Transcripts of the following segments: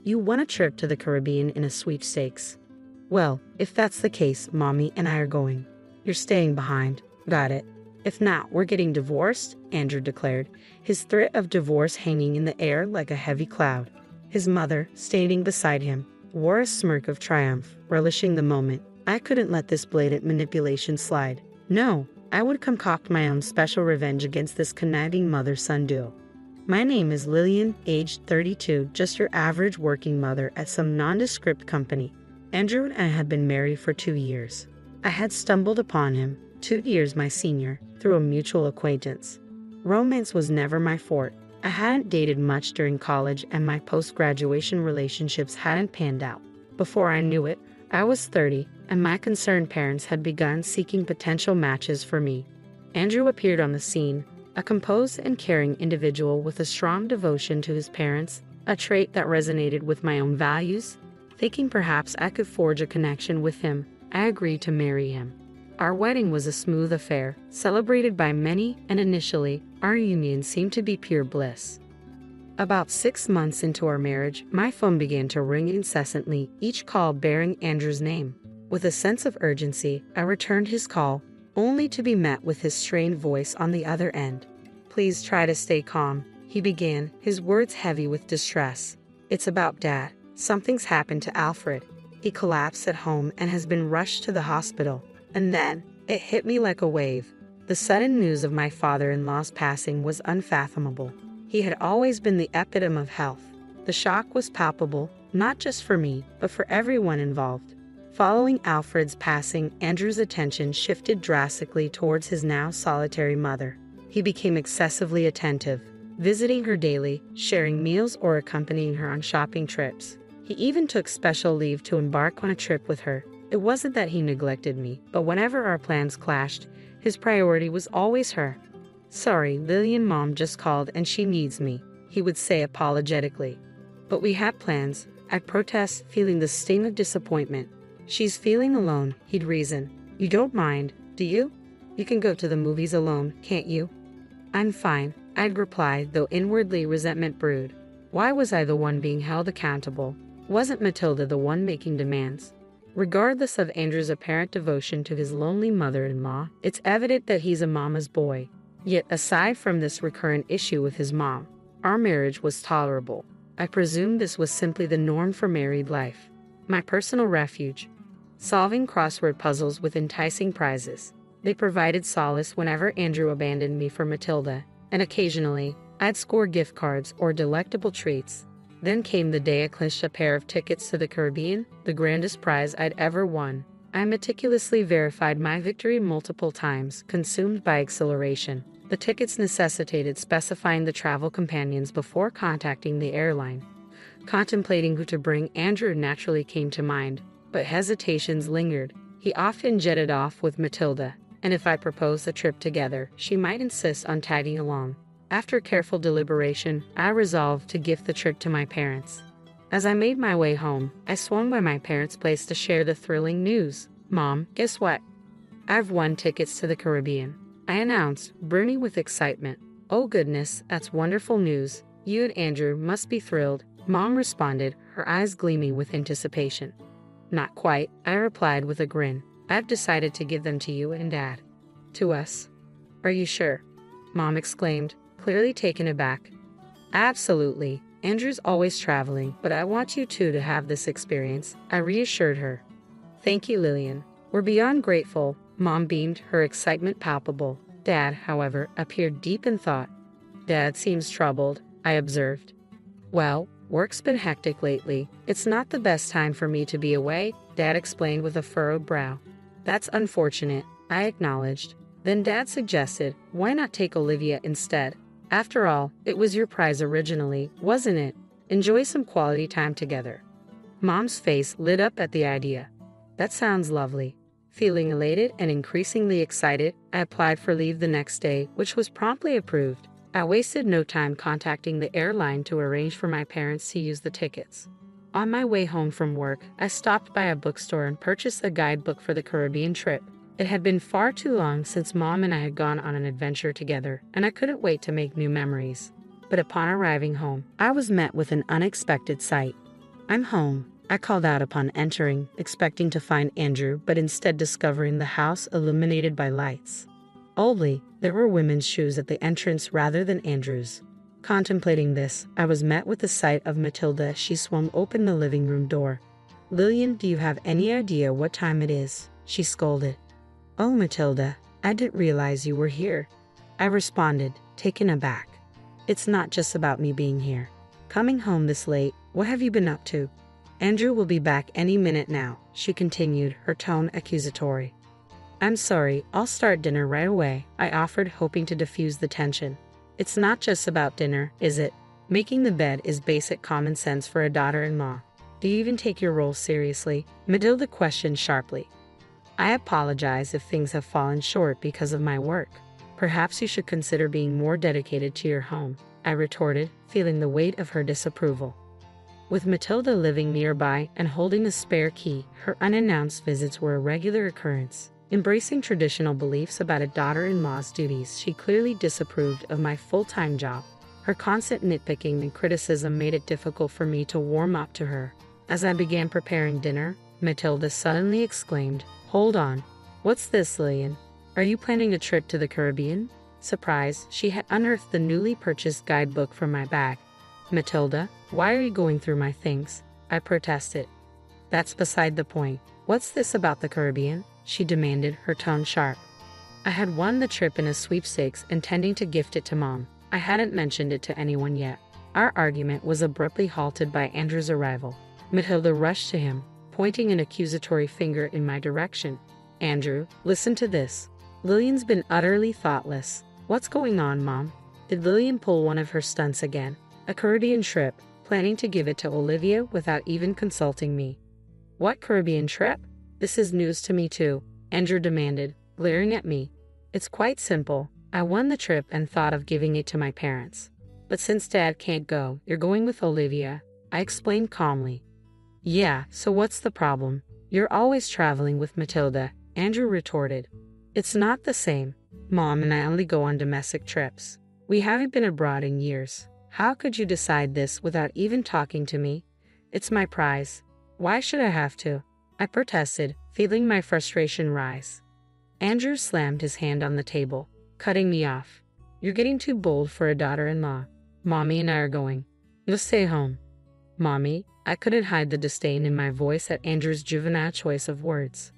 You won a trip to the Caribbean in a sweepstakes. Well, if that's the case, Mommy and I are going. You're staying behind. Got it. If not, we're getting divorced, Andrew declared, his threat of divorce hanging in the air like a heavy cloud. His mother, standing beside him, wore a smirk of triumph, relishing the moment. I couldn't let this blatant manipulation slide. No, I would concoct my own special revenge against this conniving mother-son duo. My name is Lillian, aged 32, just your average working mother at some nondescript company. Andrew and I had been married for 2 years. I had stumbled upon him, 2 years my senior, through a mutual acquaintance. Romance was never my forte. I hadn't dated much during college and my post-graduation relationships hadn't panned out. Before I knew it, I was 30, and my concerned parents had begun seeking potential matches for me. Andrew appeared on the scene, a composed and caring individual with a strong devotion to his parents, a trait that resonated with my own values. Thinking perhaps I could forge a connection with him, I agreed to marry him. Our wedding was a smooth affair, celebrated by many, and initially, our union seemed to be pure bliss. About 6 months into our marriage, my phone began to ring incessantly, each call bearing Andrew's name. With a sense of urgency, I returned his call, only to be met with his strained voice on the other end. "Please try to stay calm," he began, his words heavy with distress. "It's about Dad. Something's happened to Alfred. He collapsed at home and has been rushed to the hospital." And then, it hit me like a wave. The sudden news of my father-in-law's passing was unfathomable. He had always been the epitome of health. The shock was palpable, not just for me, but for everyone involved. Following Alfred's passing, Andrew's attention shifted drastically towards his now solitary mother. He became excessively attentive, visiting her daily, sharing meals or accompanying her on shopping trips. He even took special leave to embark on a trip with her. It wasn't that he neglected me, but whenever our plans clashed, his priority was always her. "Sorry, Lillian, Mom just called and she needs me," he would say apologetically. "But we had plans," I'd protest, feeling the sting of disappointment. "She's feeling alone," he'd reason. "You don't mind, do you? You can go to the movies alone, can't you?" "I'm fine," I'd reply, though inwardly resentment brewed. Why was I the one being held accountable? Wasn't Matilda the one making demands? Regardless of Andrew's apparent devotion to his lonely mother-in-law, it's evident that he's a mama's boy. Yet aside from this recurrent issue with his mom, our marriage was tolerable. I presume this was simply the norm for married life. My personal refuge. Solving crossword puzzles with enticing prizes. They provided solace whenever Andrew abandoned me for Matilda, and occasionally, I'd score gift cards or delectable treats. Then came the day I clinched a pair of tickets to the Caribbean, the grandest prize I'd ever won. I meticulously verified my victory multiple times, consumed by exhilaration. The tickets necessitated specifying the travel companions before contacting the airline. Contemplating who to bring, Andrew naturally came to mind, but hesitations lingered. He often jetted off with Matilda, and if I proposed a trip together, she might insist on tagging along. After careful deliberation, I resolved to gift the trip to my parents. As I made my way home, I swung by my parents' place to share the thrilling news. "Mom, guess what? I've won tickets to the Caribbean," I announced, brimming with excitement. "Oh goodness, that's wonderful news. You and Andrew must be thrilled," Mom responded, her eyes gleaming with anticipation. "Not quite," I replied with a grin. "I've decided to give them to you and Dad." "To us? Are you sure?" Mom exclaimed, clearly taken aback. "Absolutely. Andrew's always traveling, but I want you two to have this experience," I reassured her. "Thank you, Lillian. We're beyond grateful," Mom beamed, her excitement palpable. Dad, however, appeared deep in thought. "Dad seems troubled," I observed. "Well, work's been hectic lately. It's not the best time for me to be away," Dad explained with a furrowed brow. "That's unfortunate," I acknowledged. Then Dad suggested, "Why not take Olivia instead? After all, it was your prize originally, wasn't it? Enjoy some quality time together." Mom's face lit up at the idea. "That sounds lovely." Feeling elated and increasingly excited, I applied for leave the next day, which was promptly approved. I wasted no time contacting the airline to arrange for my parents to use the tickets. On my way home from work, I stopped by a bookstore and purchased a guidebook for the Caribbean trip. It had been far too long since Mom and I had gone on an adventure together, and I couldn't wait to make new memories. But upon arriving home, I was met with an unexpected sight. I'm home, I called out upon entering, expecting to find Andrew, but instead discovering the house illuminated by lights. Oddly, there were women's shoes at the entrance rather than Andrew's. Contemplating this, I was met with the sight of Matilda as she swung open the living room door. "Lillian, do you have any idea what time it is?" she scolded. "Oh, Matilda, I didn't realize you were here," I responded, taken aback. "It's not just about me being here. Coming home this late, what have you been up to?" "Andrew will be back any minute now," she continued, her tone accusatory. "I'm sorry, I'll start dinner right away," I offered, hoping to diffuse the tension. "It's not just about dinner, is it? Making the bed is basic common sense for a daughter-in-law. Do you even take your role seriously?" Matilda questioned sharply. "I apologize if things have fallen short because of my work. Perhaps you should consider being more dedicated to your home," I retorted, feeling the weight of her disapproval. With Matilda living nearby and holding a spare key, her unannounced visits were a regular occurrence. Embracing traditional beliefs about a daughter-in-law's duties, she clearly disapproved of my full-time job. Her constant nitpicking and criticism made it difficult for me to warm up to her. As I began preparing dinner, Matilda suddenly exclaimed, "Hold on. What's this, Lillian? Are you planning a trip to the Caribbean?" Surprised, she had unearthed the newly purchased guidebook from my bag. "Matilda, why are you going through my things?" I protested. "That's beside the point. What's this about the Caribbean?" she demanded, her tone sharp. I had won the trip in a sweepstakes, intending to gift it to Mom. I hadn't mentioned it to anyone yet. Our argument was abruptly halted by Andrew's arrival. Matilda rushed to him, pointing an accusatory finger in my direction. "Andrew, listen to this. Lillian's been utterly thoughtless." "What's going on, Mom? Did Lillian pull one of her stunts again? A Caribbean trip, planning to give it to Olivia without even consulting me." "What Caribbean trip? This is news to me too," Andrew demanded, glaring at me. "It's quite simple. I won the trip and thought of giving it to my parents. But since Dad can't go, you're going with Olivia," I explained calmly. "Yeah, so what's the problem? You're always traveling with Matilda," Andrew retorted. "It's not the same. Mom and I only go on domestic trips. We haven't been abroad in years. How could you decide this without even talking to me? It's my prize. Why should I have to?" I protested, feeling my frustration rise. Andrew slammed his hand on the table, cutting me off. "You're getting too bold for a daughter-in-law. Mommy and I are going. You'll stay home." "Mommy?" I couldn't hide the disdain in my voice at Andrew's juvenile choice of words.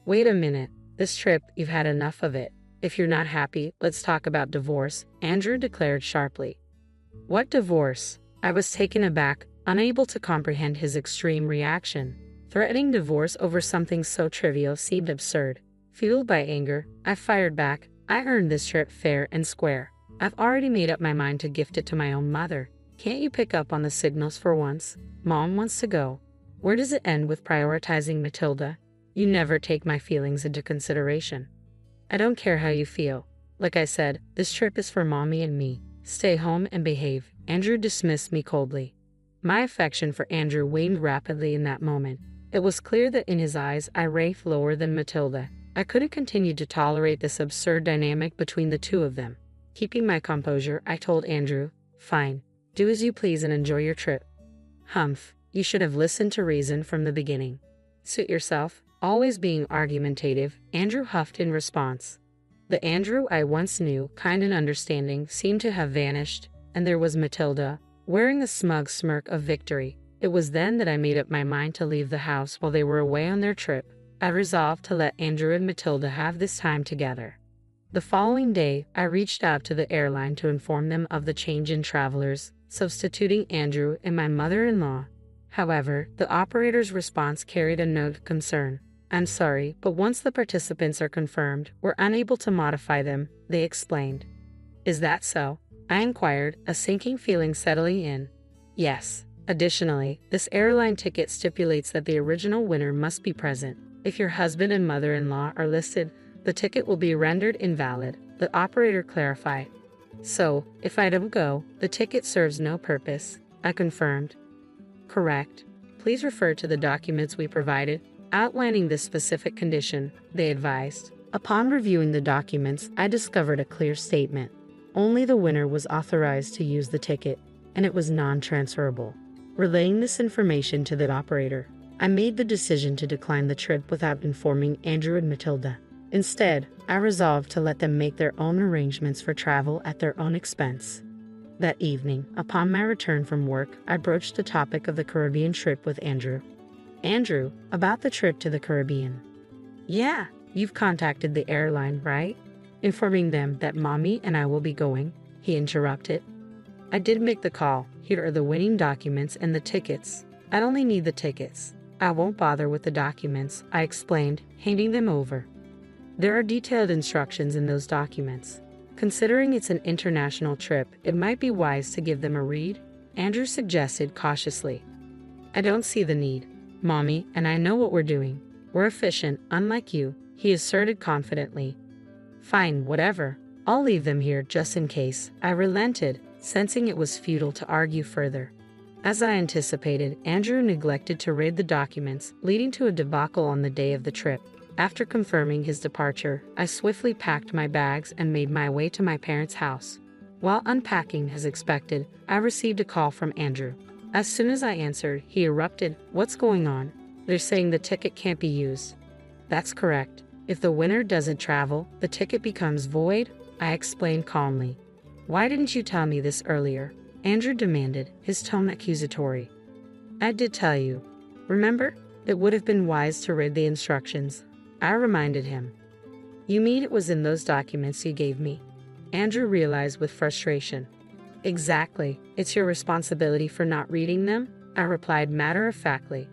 "Wait a minute. This trip, you've had enough of it. If you're not happy, let's talk about divorce," Andrew declared sharply. "What divorce?" I was taken aback, unable to comprehend his extreme reaction. Threatening divorce over something so trivial seemed absurd. Fueled by anger, I fired back. "I earned this trip fair and square. I've already made up my mind to gift it to my own mother. Can't you pick up on the signals for once? Mom wants to go. Where does it end with prioritizing Matilda? You never take my feelings into consideration." "I don't care how you feel. Like I said, this trip is for Mommy and me. Stay home and behave." Andrew dismissed me coldly. My affection for Andrew waned rapidly in that moment. It was clear that in his eyes I ranked lower than Matilda. I couldn't continue to tolerate this absurd dynamic between the two of them. Keeping my composure, I told Andrew, "Fine. Do as you please and enjoy your trip." "Humph, you should have listened to reason from the beginning." "Suit yourself." Always being argumentative, Andrew huffed in response. The Andrew I once knew, kind and understanding, seemed to have vanished, and there was Matilda, wearing a smug smirk of victory. It was then that I made up my mind to leave the house while they were away on their trip. I resolved to let Andrew and Matilda have this time together. The following day, I reached out to the airline to inform them of the change in travelers, substituting Andrew and my mother-in-law. However, the operator's response carried a note of concern. "I'm sorry, but once the participants are confirmed, we're unable to modify them," they explained. "Is that so?" I inquired, a sinking feeling settling in. "Yes. Additionally, this airline ticket stipulates that the original winner must be present. If your husband and mother-in-law are listed, the ticket will be rendered invalid," the operator clarified. "So, if I don't go, the ticket serves no purpose," I confirmed. "Correct. Please refer to the documents we provided, outlining this specific condition," they advised. Upon reviewing the documents, I discovered a clear statement. Only the winner was authorized to use the ticket, and it was non-transferable. Relaying this information to the operator, I made the decision to decline the trip without informing Andrew and Matilda. Instead, I resolved to let them make their own arrangements for travel at their own expense. That evening, upon my return from work, I broached the topic of the Caribbean trip with Andrew. Andrew, about the trip to the Caribbean. Yeah, you've contacted the airline, right? Informing them that Mommy and I will be going, he interrupted. I did make the call. Here are the winning documents and the tickets. I'd only need the tickets. I won't bother with the documents, I explained, handing them over. There are detailed instructions in those documents. Considering it's an international trip, it might be wise to give them a read, Andrew suggested cautiously. I don't see the need. Mommy and I know what we're doing. We're efficient, unlike you, he asserted confidently. Fine, whatever. I'll leave them here just in case. I relented, sensing it was futile to argue further. As I anticipated, Andrew neglected to read the documents, leading to a debacle on the day of the trip. After confirming his departure, I swiftly packed my bags and made my way to my parents' house. While unpacking as expected, I received a call from Andrew. As soon as I answered, he erupted, "What's going on? They're saying the ticket can't be used." That's correct. If the winner doesn't travel, the ticket becomes void, I explained calmly. Why didn't you tell me this earlier? Andrew demanded, his tone accusatory. I did tell you. Remember? It would have been wise to read the instructions. I reminded him. You mean it was in those documents you gave me? Andrew realized with frustration. Exactly. It's your responsibility for not reading them, I replied matter-of-factly.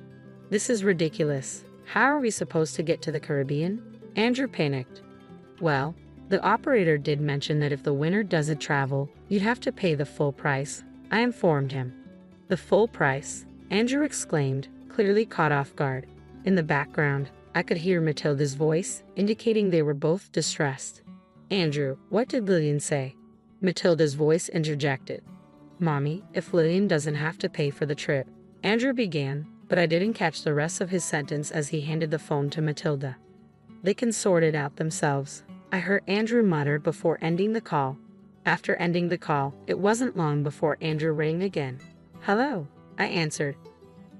This is ridiculous. How are we supposed to get to the Caribbean? Andrew panicked. Well, the operator did mention that if the winner doesn't travel, you'd have to pay the full price, I informed him. The full price? Andrew exclaimed, clearly caught off guard. In the background, I could hear Matilda's voice, indicating they were both distressed. Andrew, what did Lillian say? Matilda's voice interjected. Mommy, if Lillian doesn't have to pay for the trip. Andrew began, but I didn't catch the rest of his sentence as he handed the phone to Matilda. They can sort it out themselves, I heard Andrew mutter before ending the call. After ending the call, it wasn't long before Andrew rang again. Hello, I answered.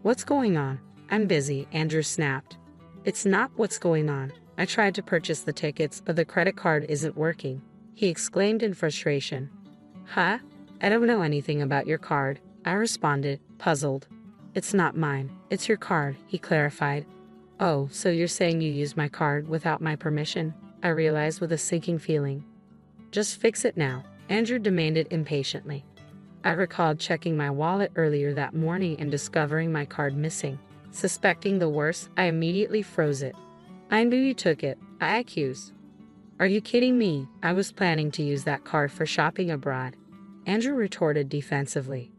What's going on? I'm busy, Andrew snapped. It's not what's going on. I tried to purchase the tickets, but the credit card isn't working, he exclaimed in frustration. Huh? I don't know anything about your card, I responded, puzzled. It's not mine, it's your card, he clarified. Oh, so you're saying you used my card without my permission? I realized with a sinking feeling. Just fix it now, Andrew demanded impatiently. I recalled checking my wallet earlier that morning and discovering my card missing. Suspecting the worst, I immediately froze it. I knew you took it, I accused. Are you kidding me? I was planning to use that card for shopping abroad, Andrew retorted defensively.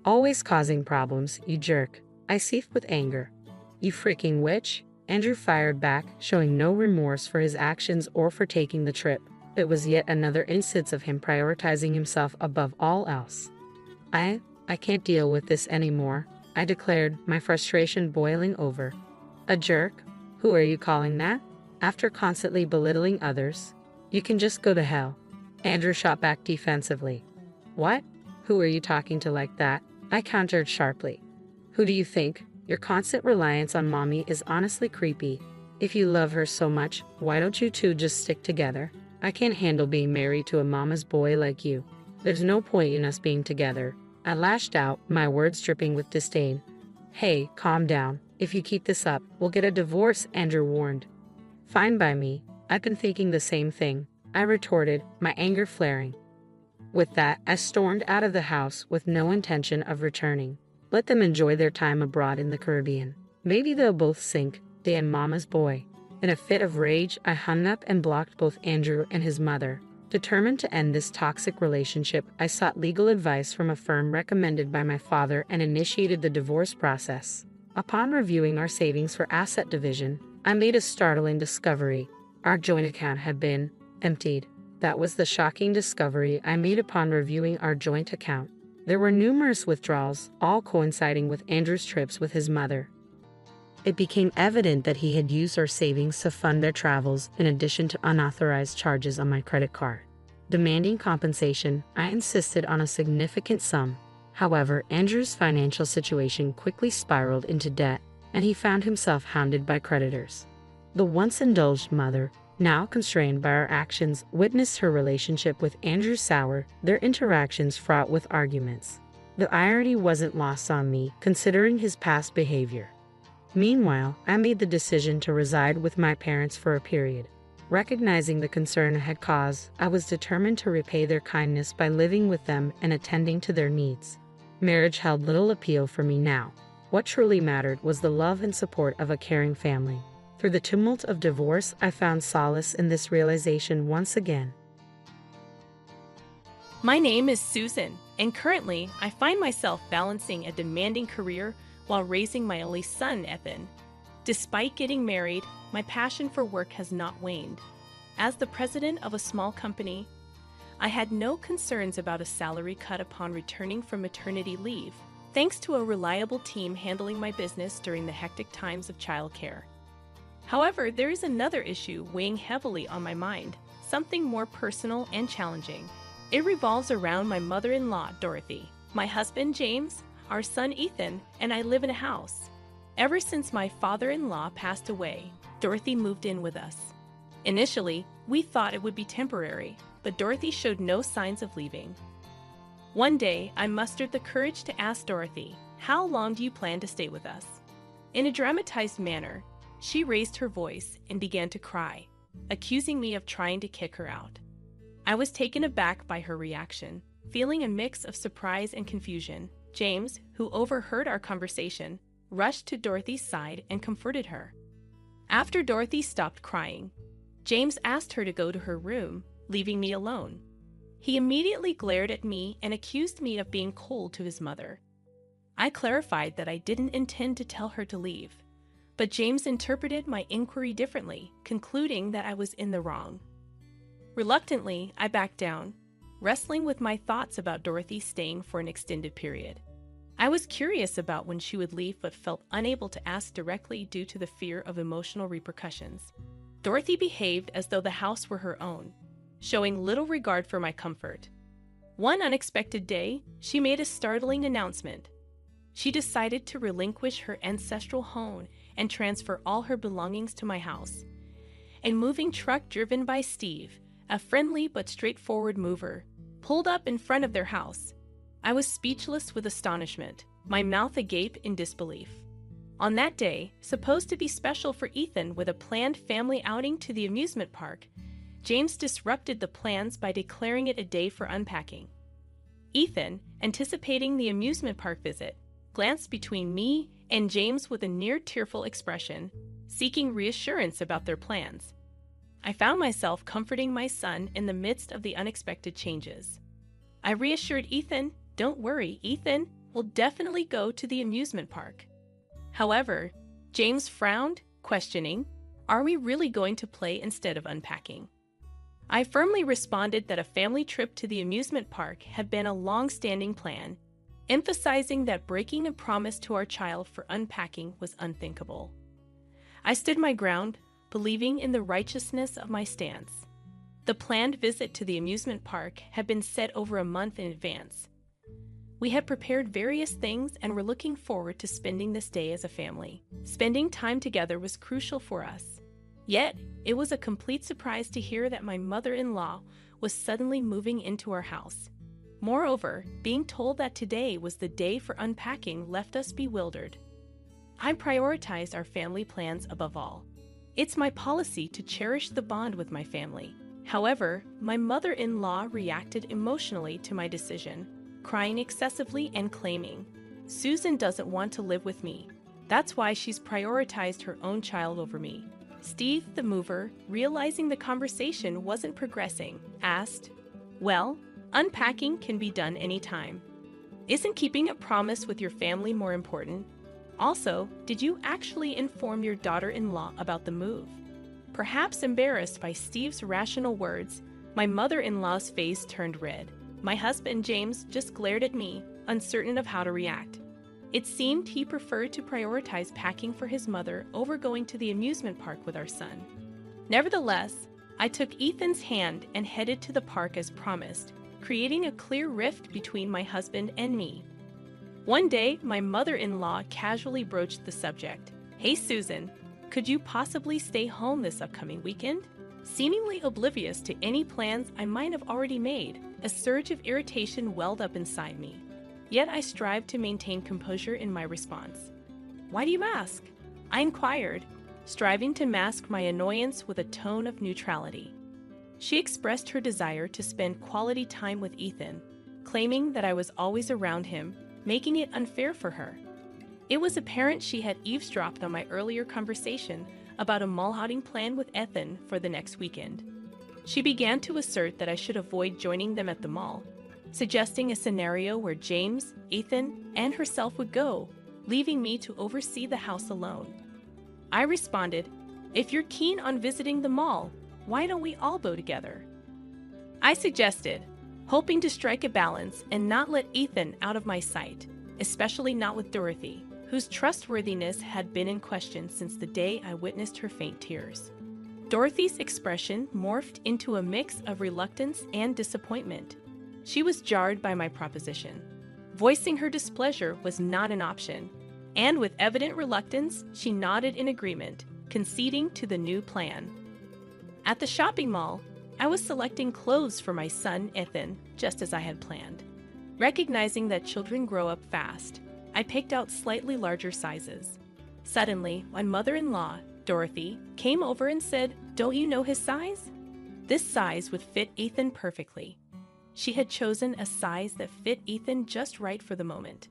Always causing problems, you jerk, I seethed with anger. You freaking witch, Andrew fired back, showing no remorse for his actions or for taking the trip. It was yet another instance of him prioritizing himself above all else. I can't deal with this anymore, I declared, my frustration boiling over. A jerk? Who are you calling that? After constantly belittling others? You can just go to hell. Andrew shot back defensively. What? Who are you talking to like that? I countered sharply. Who do you think? Your constant reliance on Mommy is honestly creepy. If you love her so much, why don't you two just stick together? I can't handle being married to a mama's boy like you. There's no point in us being together. I lashed out, my words dripping with disdain. Hey, calm down. If you keep this up, we'll get a divorce, Andrew warned. Fine by me. I've been thinking the same thing, I retorted, my anger flaring. With that, I stormed out of the house with no intention of returning. Let them enjoy their time abroad in the Caribbean. Maybe they'll both sink, they and Mama's boy. In a fit of rage, I hung up and blocked both Andrew and his mother. Determined to end this toxic relationship, I sought legal advice from a firm recommended by my father and initiated the divorce process. Upon reviewing our savings for asset division, I made a startling discovery. Our joint account had been emptied. That was the shocking discovery I made upon reviewing our joint account. There were numerous withdrawals, all coinciding with Andrew's trips with his mother. It became evident that he had used our savings to fund their travels in addition to unauthorized charges on my credit card. Demanding compensation, I insisted on a significant sum. However, Andrew's financial situation quickly spiraled into debt, and he found himself hounded by creditors. The once indulged mother, now constrained by our actions, witnessed her relationship with Andrew sour, their interactions fraught with arguments. The irony wasn't lost on me, considering his past behavior. Meanwhile, I made the decision to reside with my parents for a period. Recognizing the concern I had caused, I was determined to repay their kindness by living with them and attending to their needs. Marriage held little appeal for me now. What truly mattered was the love and support of a caring family. Through the tumult of divorce, I found solace in this realization once again. My name is Susan, and currently I find myself balancing a demanding career while raising my only son, Ethan. Despite getting married, my passion for work has not waned. As the president of a small company, I had no concerns about a salary cut upon returning from maternity leave, thanks to a reliable team handling my business during the hectic times of childcare. However, there is another issue weighing heavily on my mind, something more personal and challenging. It revolves around my mother-in-law, Dorothy, my husband, James, our son, Ethan, and I live in a house. Ever since my father-in-law passed away, Dorothy moved in with us. Initially, we thought it would be temporary, but Dorothy showed no signs of leaving. One day, I mustered the courage to ask Dorothy, "How long do you plan to stay with us?" In a dramatized manner, she raised her voice and began to cry, accusing me of trying to kick her out. I was taken aback by her reaction, feeling a mix of surprise and confusion. James, who overheard our conversation, rushed to Dorothy's side and comforted her. After Dorothy stopped crying, James asked her to go to her room, leaving me alone. He immediately glared at me and accused me of being cold to his mother. I clarified that I didn't intend to tell her to leave, but James interpreted my inquiry differently, concluding that I was in the wrong. Reluctantly, I backed down, wrestling with my thoughts about Dorothy staying for an extended period. I was curious about when she would leave but felt unable to ask directly due to the fear of emotional repercussions. Dorothy behaved as though the house were her own, showing little regard for my comfort. One unexpected day, she made a startling announcement. She decided to relinquish her ancestral home and transfer all her belongings to my house. A moving truck driven by Steve, a friendly but straightforward mover, pulled up in front of their house. I was speechless with astonishment, my mouth agape in disbelief. On that day, supposed to be special for Ethan with a planned family outing to the amusement park, James disrupted the plans by declaring it a day for unpacking. Ethan, anticipating the amusement park visit, glanced between me and James with a near-tearful expression, seeking reassurance about their plans. I found myself comforting my son in the midst of the unexpected changes. I reassured Ethan, "Don't worry, Ethan will definitely go to the amusement park." However, James frowned, questioning, "Are we really going to play instead of unpacking?" I firmly responded that a family trip to the amusement park had been a long-standing plan, emphasizing that breaking a promise to our child for unpacking was unthinkable. I stood my ground, believing in the righteousness of my stance. The planned visit to the amusement park had been set over a month in advance. We had prepared various things and were looking forward to spending this day as a family. Spending time together was crucial for us. Yet, it was a complete surprise to hear that my mother-in-law was suddenly moving into our house. Moreover, being told that today was the day for unpacking left us bewildered. I prioritized our family plans above all. It's my policy to cherish the bond with my family. However, my mother-in-law reacted emotionally to my decision, crying excessively and claiming, "Susan doesn't want to live with me. That's why she's prioritized her own child over me." Steve, the mover, realizing the conversation wasn't progressing, asked, "Well, unpacking can be done anytime. Isn't keeping a promise with your family more important? Also, did you actually inform your daughter-in-law about the move?" Perhaps embarrassed by Steve's rational words, my mother-in-law's face turned red. My husband, James, just glared at me, uncertain of how to react. It seemed he preferred to prioritize packing for his mother over going to the amusement park with our son. Nevertheless, I took Ethan's hand and headed to the park as promised, creating a clear rift between my husband and me. One day, my mother-in-law casually broached the subject. "Hey, Susan, could you possibly stay home this upcoming weekend?" Seemingly oblivious to any plans I might have already made, a surge of irritation welled up inside me. Yet I strived to maintain composure in my response. "Why do you ask?" I inquired, striving to mask my annoyance with a tone of neutrality. She expressed her desire to spend quality time with Ethan, claiming that I was always around him, making it unfair for her. It was apparent she had eavesdropped on my earlier conversation about a mall-outing plan with Ethan for the next weekend. She began to assert that I should avoid joining them at the mall, suggesting a scenario where James, Ethan, and herself would go, leaving me to oversee the house alone. I responded, "If you're keen on visiting the mall, why don't we all go together?" I suggested, hoping to strike a balance and not let Ethan out of my sight, especially not with Dorothy, whose trustworthiness had been in question since the day I witnessed her faint tears. Dorothy's expression morphed into a mix of reluctance and disappointment. She was jarred by my proposition. Voicing her displeasure was not an option, and with evident reluctance, she nodded in agreement, conceding to the new plan. At the shopping mall, I was selecting clothes for my son, Ethan, just as I had planned. Recognizing that children grow up fast, I picked out slightly larger sizes. Suddenly, my mother-in-law, Dorothy, came over and said, "Don't you know his size?" This size would fit Ethan perfectly. She had chosen a size that fit Ethan just right for the moment.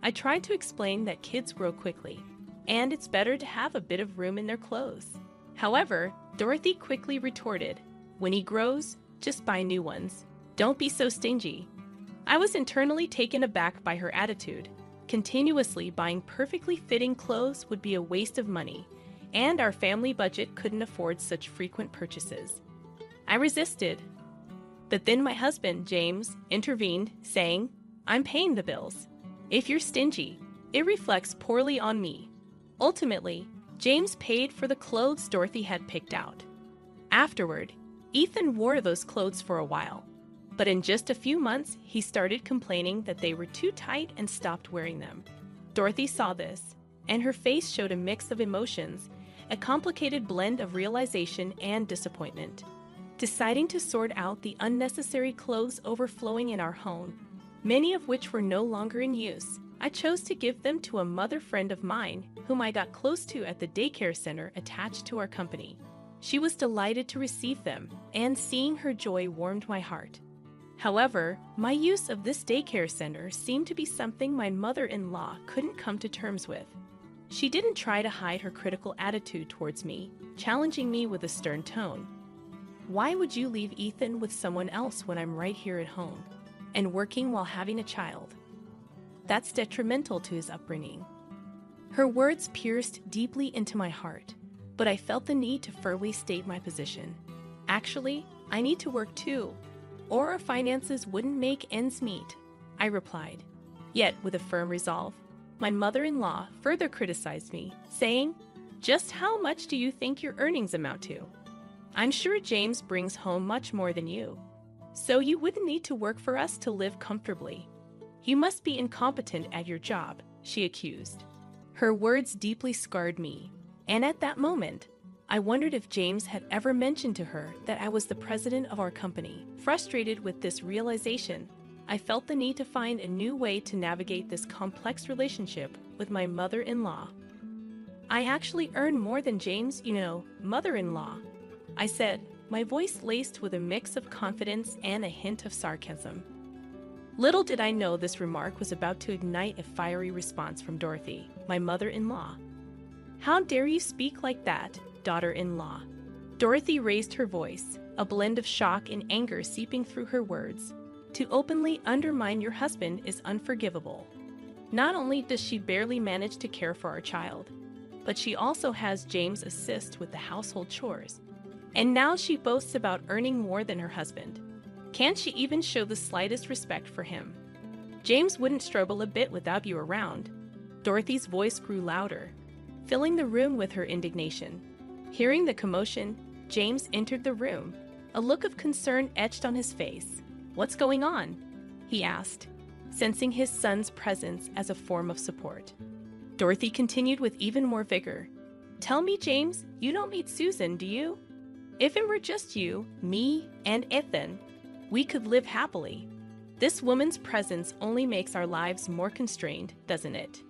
I tried to explain that kids grow quickly, and it's better to have a bit of room in their clothes. However, Dorothy quickly retorted, "When he grows, just buy new ones. Don't be so stingy." I was internally taken aback by her attitude. Continuously buying perfectly fitting clothes would be a waste of money, and our family budget couldn't afford such frequent purchases. I resisted. But then my husband, James, intervened, saying, "I'm paying the bills. If you're stingy, it reflects poorly on me." Ultimately, James paid for the clothes Dorothy had picked out. Afterward, Ethan wore those clothes for a while, but in just a few months, he started complaining that they were too tight and stopped wearing them. Dorothy saw this, and her face showed a mix of emotions, a complicated blend of realization and disappointment. Deciding to sort out the unnecessary clothes overflowing in our home, many of which were no longer in use, I chose to give them to a mother friend of mine whom I got close to at the daycare center attached to our company. She was delighted to receive them, and seeing her joy warmed my heart. However, my use of this daycare center seemed to be something my mother-in-law couldn't come to terms with. She didn't try to hide her critical attitude towards me, challenging me with a stern tone. "Why would you leave Ethan with someone else when I'm right here at home, and working while having a child? That's detrimental to his upbringing." Her words pierced deeply into my heart, but I felt the need to firmly state my position. "Actually, I need to work too, or our finances wouldn't make ends meet," I replied. Yet, with a firm resolve, my mother-in-law further criticized me, saying, "Just how much do you think your earnings amount to? I'm sure James brings home much more than you, so you wouldn't need to work for us to live comfortably. You must be incompetent at your job," she accused. Her words deeply scarred me, and at that moment, I wondered if James had ever mentioned to her that I was the president of our company. Frustrated with this realization, I felt the need to find a new way to navigate this complex relationship with my mother-in-law. "I actually earn more than James, mother-in-law," I said, my voice laced with a mix of confidence and a hint of sarcasm. Little did I know this remark was about to ignite a fiery response from Dorothy, my mother-in-law. "How dare you speak like that, daughter-in-law?" Dorothy raised her voice, a blend of shock and anger seeping through her words. "To openly undermine your husband is unforgivable. Not only does she barely manage to care for our child, but she also has James assist with the household chores. And now she boasts about earning more than her husband. Can't she even show the slightest respect for him? James wouldn't struggle a bit without you around." Dorothy's voice grew louder, filling the room with her indignation. Hearing the commotion, James entered the room, a look of concern etched on his face. "What's going on?" he asked. sensing his son's presence as a form of support. Dorothy continued with even more vigor. "Tell me, James, you don't meet Susan, do you? If it were just you, me, and Ethan, we could live happily. This woman's presence only makes our lives more constrained, doesn't it?"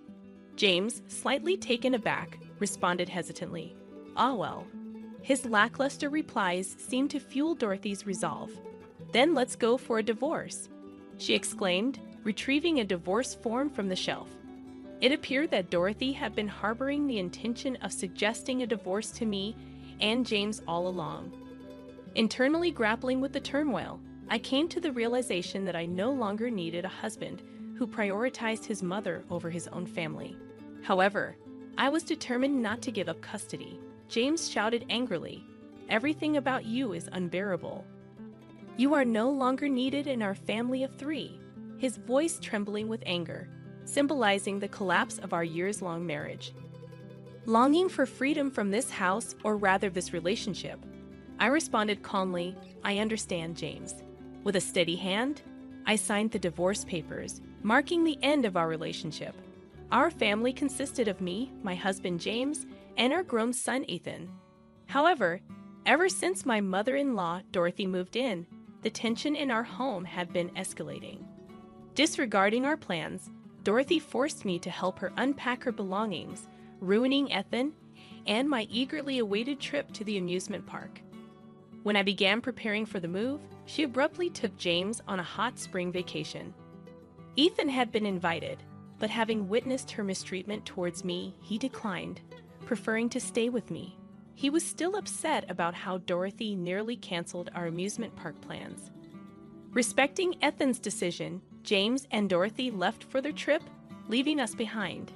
James, slightly taken aback, responded hesitantly, "Ah, well." His lackluster replies seemed to fuel Dorothy's resolve. "Then let's go for a divorce," she exclaimed, retrieving a divorce form from the shelf. It appeared that Dorothy had been harboring the intention of suggesting a divorce to me and James all along. Internally grappling with the turmoil, I came to the realization that I no longer needed a husband who prioritized his mother over his own family. However, I was determined not to give up custody. James shouted angrily, "Everything about you is unbearable. You are no longer needed in our family of 3, his voice trembling with anger, symbolizing the collapse of our years-long marriage. Longing for freedom from this house, or rather this relationship, I responded calmly, "I understand, James." With a steady hand, I signed the divorce papers, marking the end of our relationship. Our family consisted of me, my husband James, and our grown son Ethan. However, ever since my mother-in-law Dorothy moved in, the tension in our home had been escalating. Disregarding our plans, Dorothy forced me to help her unpack her belongings, ruining Ethan and my eagerly awaited trip to the amusement park. When I began preparing for the move, she abruptly took James on a hot spring vacation. Ethan had been invited, but having witnessed her mistreatment towards me, he declined, preferring to stay with me. He was still upset about how Dorothy nearly canceled our amusement park plans. Respecting Ethan's decision, James and Dorothy left for their trip, leaving us behind.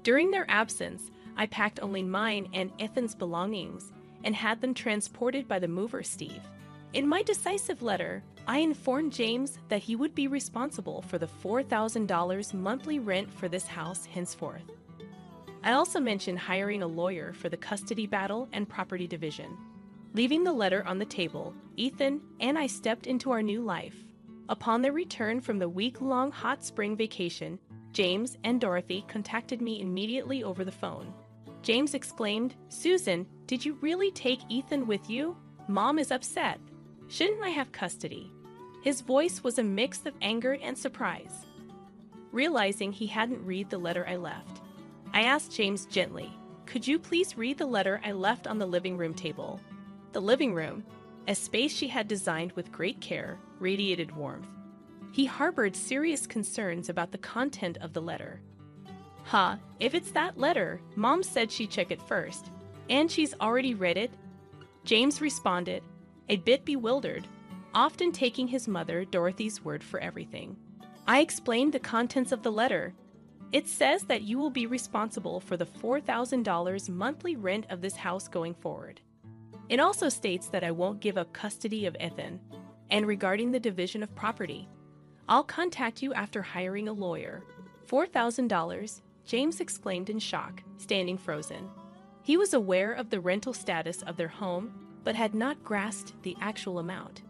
During their absence, I packed only mine and Ethan's belongings and had them transported by the mover, Steve. In my decisive letter, I informed James that he would be responsible for the $4,000 monthly rent for this house henceforth. I also mentioned hiring a lawyer for the custody battle and property division. Leaving the letter on the table, Ethan and I stepped into our new life. Upon their return from the week-long hot spring vacation, James and Dorothy contacted me immediately over the phone. James exclaimed, "Susan, did you really take Ethan with you? Mom is upset. Shouldn't I have custody?" His voice was a mix of anger and surprise. Realizing he hadn't read the letter I left, I asked James gently, "Could you please read the letter I left on the living room table?" The living room, a space she had designed with great care, radiated warmth. He harbored serious concerns about the content of the letter. If it's that letter, Mom said she'd check it first, and she's already read it," James responded, a bit bewildered, often taking his mother, Dorothy's word for everything. I explained the contents of the letter. "It says that you will be responsible for the $4,000 monthly rent of this house going forward. It also states that I won't give up custody of Ethan, and regarding the division of property, I'll contact you after hiring a lawyer." $4,000, James exclaimed in shock, standing frozen. He was aware of the rental status of their home, but had not grasped the actual amount.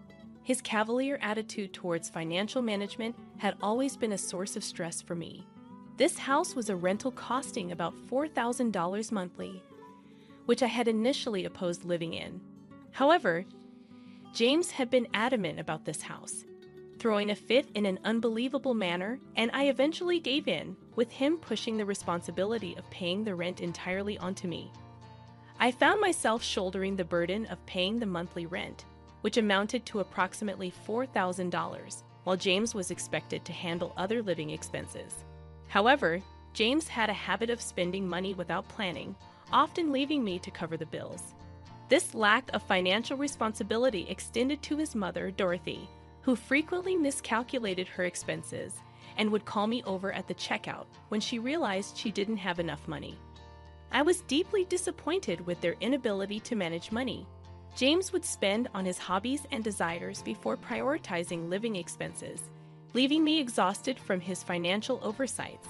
His cavalier attitude towards financial management had always been a source of stress for me. This house was a rental costing about $4,000 monthly, which I had initially opposed living in. However, James had been adamant about this house, throwing a fit in an unbelievable manner, and I eventually gave in, with him pushing the responsibility of paying the rent entirely onto me. I found myself shouldering the burden of paying the monthly rent, which amounted to approximately $4,000, while James was expected to handle other living expenses. However, James had a habit of spending money without planning, often leaving me to cover the bills. This lack of financial responsibility extended to his mother, Dorothy, who frequently miscalculated her expenses and would call me over at the checkout when she realized she didn't have enough money. I was deeply disappointed with their inability to manage money. James would spend on his hobbies and desires before prioritizing living expenses, leaving me exhausted from his financial oversights.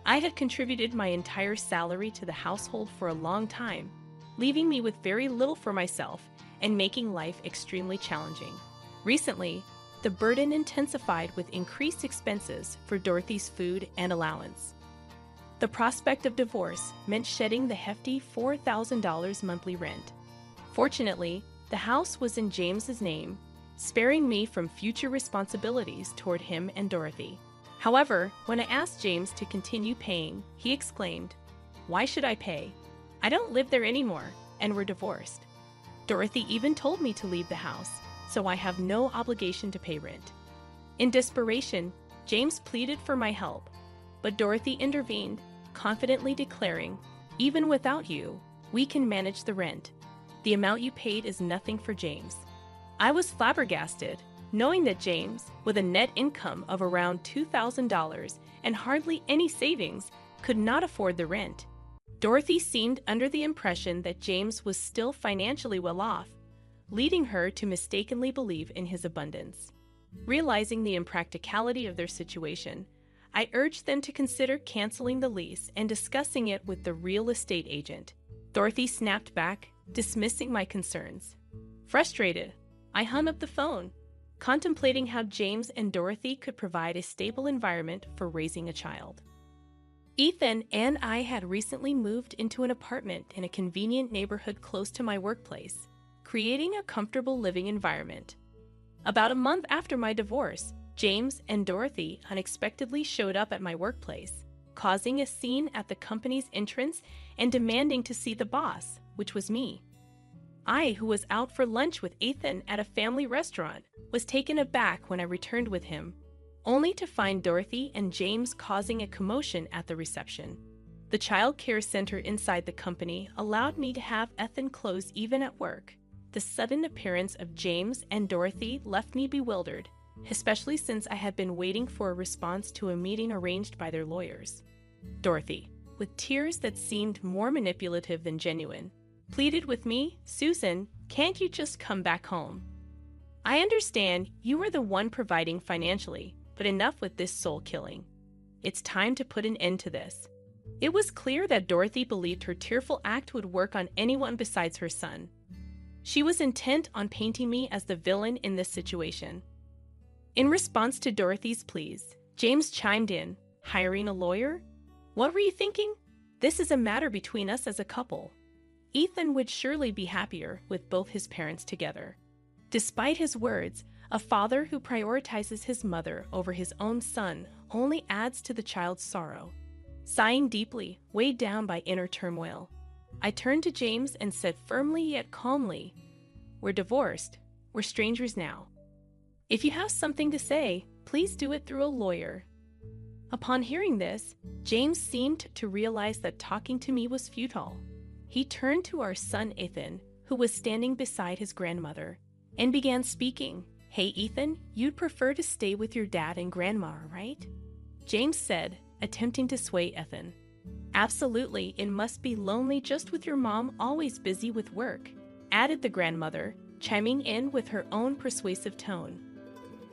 I had contributed my entire salary to the household for a long time, leaving me with very little for myself and making life extremely challenging. Recently, the burden intensified with increased expenses for Dorothy's food and allowance. The prospect of divorce meant shedding the hefty $4,000 monthly rent. Fortunately, the house was in James's name, sparing me from future responsibilities toward him and Dorothy. However, when I asked James to continue paying, he exclaimed, "Why should I pay? I don't live there anymore, and we're divorced. Dorothy even told me to leave the house, so I have no obligation to pay rent." In desperation, James pleaded for my help, but Dorothy intervened, confidently declaring, "Even without you, we can manage the rent. The amount you paid is nothing for James." I was flabbergasted, knowing that James, with a net income of around $2,000 and hardly any savings, could not afford the rent. Dorothy seemed under the impression that James was still financially well off, leading her to mistakenly believe in his abundance. Realizing the impracticality of their situation, I urged them to consider canceling the lease and discussing it with the real estate agent. Dorothy snapped back, dismissing my concerns. Frustrated, I hung up the phone, contemplating how James and Dorothy could provide a stable environment for raising a child. Ethan and I had recently moved into an apartment in a convenient neighborhood close to my workplace, creating a comfortable living environment. About a month after my divorce, James and Dorothy unexpectedly showed up at my workplace, causing a scene at the company's entrance and demanding to see the boss, which was me. I, who was out for lunch with Ethan at a family restaurant, was taken aback when I returned with him, only to find Dorothy and James causing a commotion at the reception. The child care center inside the company allowed me to have Ethan clothes even at work. The sudden appearance of James and Dorothy left me bewildered, especially since I had been waiting for a response to a meeting arranged by their lawyers. Dorothy, with tears that seemed more manipulative than genuine, pleaded with me, "Susan, can't you just come back home? I understand you are the one providing financially, but enough with this soul killing. It's time to put an end to this." It was clear that Dorothy believed her tearful act would work on anyone besides her son. She was intent on painting me as the villain in this situation. In response to Dorothy's pleas, James chimed in, "Hiring a lawyer? What were you thinking? This is a matter between us as a couple. Ethan would surely be happier with both his parents together." Despite his words, a father who prioritizes his mother over his own son only adds to the child's sorrow. Sighing deeply, weighed down by inner turmoil, I turned to James and said firmly yet calmly, "We're divorced. We're strangers now. If you have something to say, please do it through a lawyer." Upon hearing this, James seemed to realize that talking to me was futile. He turned to our son Ethan, who was standing beside his grandmother, and began speaking. "Hey Ethan, you'd prefer to stay with your dad and grandma, right?" James said, attempting to sway Ethan. "Absolutely, it must be lonely just with your mom always busy with work," added the grandmother, chiming in with her own persuasive tone.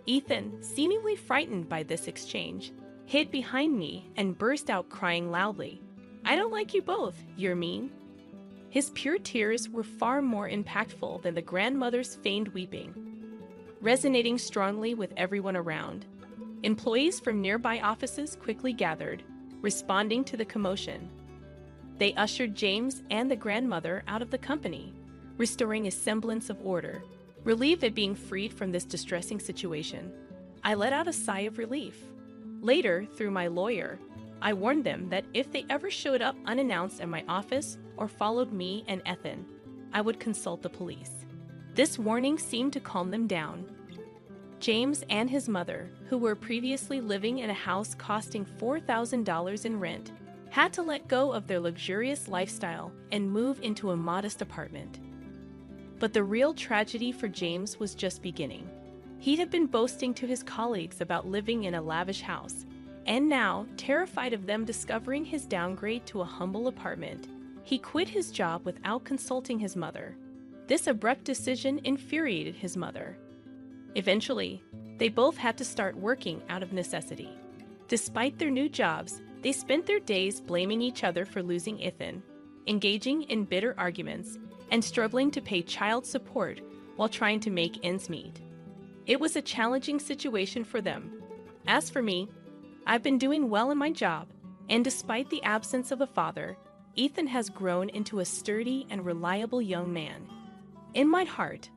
Ethan, seemingly frightened by this exchange, hid behind me and burst out crying loudly. "I don't like you both, you're mean." His pure tears were far more impactful than the grandmother's feigned weeping, resonating strongly with everyone around. Employees from nearby offices quickly gathered, responding to the commotion. They ushered James and the grandmother out of the company, restoring a semblance of order. Relieved at being freed from this distressing situation, I let out a sigh of relief. Later, through my lawyer, I warned them that if they ever showed up unannounced at my office or followed me and Ethan, I would consult the police. This warning seemed to calm them down. James and his mother, who were previously living in a house costing $4,000 in rent, had to let go of their luxurious lifestyle and move into a modest apartment. But the real tragedy for James was just beginning. He had been boasting to his colleagues about living in a lavish house, and now, terrified of them discovering his downgrade to a humble apartment, he quit his job without consulting his mother. This abrupt decision infuriated his mother. Eventually, they both had to start working out of necessity. Despite their new jobs, they spent their days blaming each other for losing Ethan, engaging in bitter arguments, and struggling to pay child support while trying to make ends meet. It was a challenging situation for them. As for me, I've been doing well in my job, and despite the absence of a father, Ethan has grown into a sturdy and reliable young man. In my heart,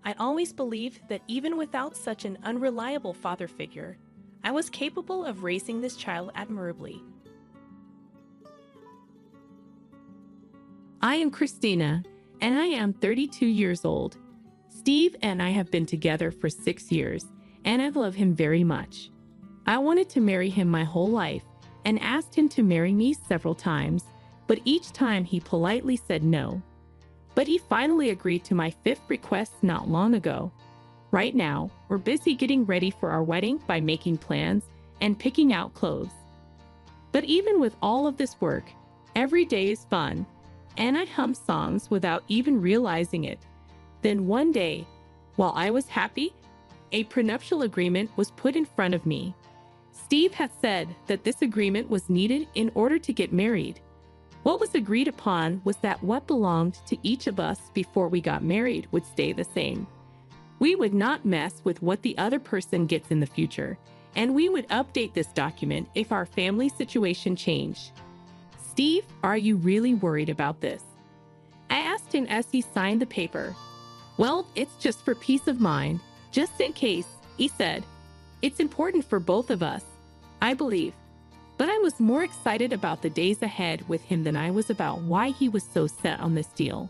I always believed that even without such an unreliable father figure, I was capable of raising this child admirably. I am Christina, and I am 32 years old. Steve and I have been together for 6 years, and I love him very much. I wanted to marry him my whole life and asked him to marry me several times, but each time he politely said no. But he finally agreed to my 5th request not long ago. Right now, we're busy getting ready for our wedding by making plans and picking out clothes. But even with all of this work, every day is fun, and I hum songs without even realizing it. Then one day, while I was happy, a prenuptial agreement was put in front of me. Steve had said that this agreement was needed in order to get married. What was agreed upon was that what belonged to each of us before we got married would stay the same. We would not mess with what the other person gets in the future, and we would update this document if our family situation changed. Steve, are you really worried about this? I asked him as he signed the paper. Well, it's just for peace of mind, just in case, he said. It's important for both of us, I believe. But I was more excited about the days ahead with him than I was about why he was so set on this deal.